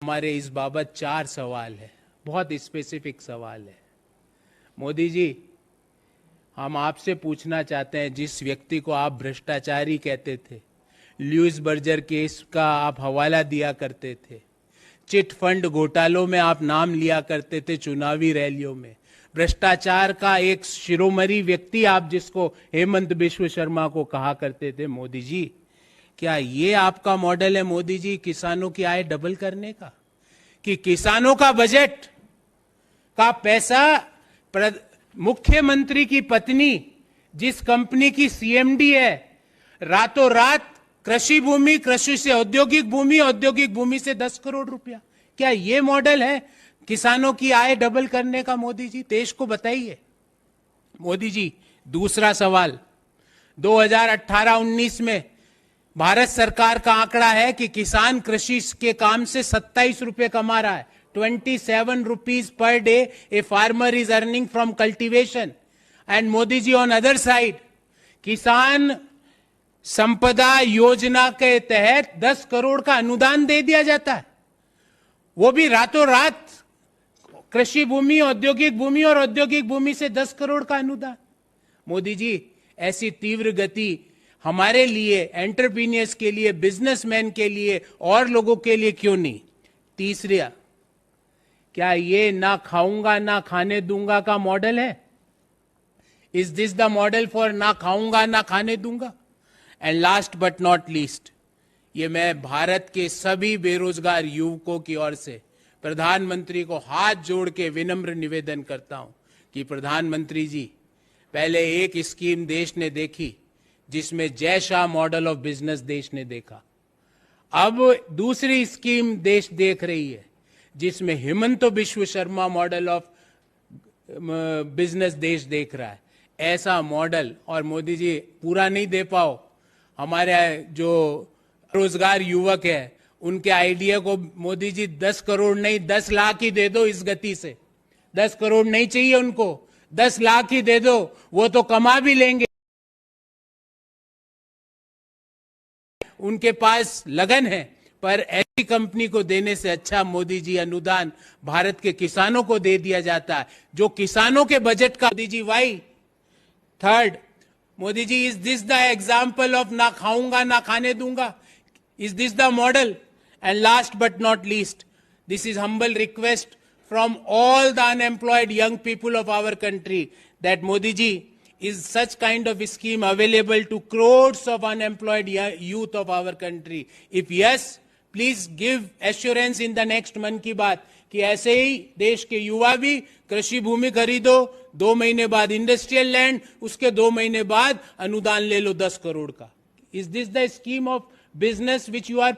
हमारे इस बाबत 4 सवाल है, बहुत स्पेसिफिक सवाल है। मोदी जी, हम आपसे पूछना चाहते हैं, जिस व्यक्ति को आप भ्रष्टाचारी कहते थे, ल्यूइस बर्जर केस का आप हवाला दिया करते थे, चिट फंड घोटालों में आप नाम लिया करते थे चुनावी रैलियों में, भ्रष्टाचार का एक शिरोमणि व्यक्ति आप जिसको हेमंत बिश्व शर्मा को कहा करते थे, मोदी जी क्या ये आपका मॉडल है मोदी जी किसानों की आय डबल करने का? कि किसानों का बजट का पैसा मुख्यमंत्री की पत्नी जिस कंपनी की सीएमडी है, रातों रात कृषि भूमि, कृषि से औद्योगिक भूमि, औद्योगिक भूमि से 10 करोड़ रुपया, क्या ये मॉडल है किसानों की आय डबल करने का? मोदी जी देश को बताइए। मोदी जी, दूसरा सवाल, 2018-19 में भारत सरकार का आंकड़ा है कि किसान कृषि के काम से 27 रुपए कमा रहा है। 27 rupees per day a farmer is earning from cultivation. And Modi ji, on other side, Kisan Sampada योजना के तहत 10 करोड़ का अनुदान दे दिया जाता है, वो भी रातों रात। कृषि भूमि, औद्योगिक भूमि और औद्योगिक भूमि से 10 करोड़ का अनुदान। मोदी जी, ऐसी तीव्र गति हमारे लिए, एंटरप्रीनियर्स के लिए, बिजनेसमैन के लिए और लोगों के लिए क्यों नहीं? तीसरा, क्या ये ना खाऊंगा ना खाने दूंगा का मॉडल है? Is this the model for ना खाऊंगा ना खाने दूंगा? And last but not least, ये मैं भारत के सभी बेरोजगार युवकों की ओर से प्रधानमंत्री को हाथ जोड़ के विनम्र निवेदन करता हूं कि प्रधानमंत्री जी, पहले एक स्कीम देश ने देखी जिसमें Jay Shah model of business देश ने देखा, अब दूसरी स्कीम देश देख रही है जिसमें Himanta Biswa Sharma model of business देश देख रहा है। ऐसा मॉडल, और मोदी जी पूरा नहीं दे पाओ, हमारे जो रोजगार युवक है उनके आइडिया को मोदी जी 10 करोड़ नहीं 10 लाख ही दे दो। इस गति से 10 करोड़ नहीं चाहिए उनको, 10 लाख ही दे दो, वो तो कमा भी लेंगे, उनके पास लगन है। पर ऐसी कंपनी को देने से अच्छा मोदी जी अनुदान भारत के किसानों को दे दिया जाता है, जो किसानों के बजट का। Modi ji, why? Third, Modi ji, is this the example of ना खाऊंगा ना खाने दूंगा? Is this the model? And last but not least, this is humble request from all the unemployed young people of our country that Modi ji, is such kind of scheme available to crores of unemployed youth of our country? If yes, please give assurance in the next मन की बात कि ऐसे ही देश के युवा भी कृषि भूमि खरीदो, 2 महीने बाद इंडस्ट्रियल लैंड, उसके 2 महीने बाद अनुदान ले लो 10 करोड़ का। Is this the scheme of business which you are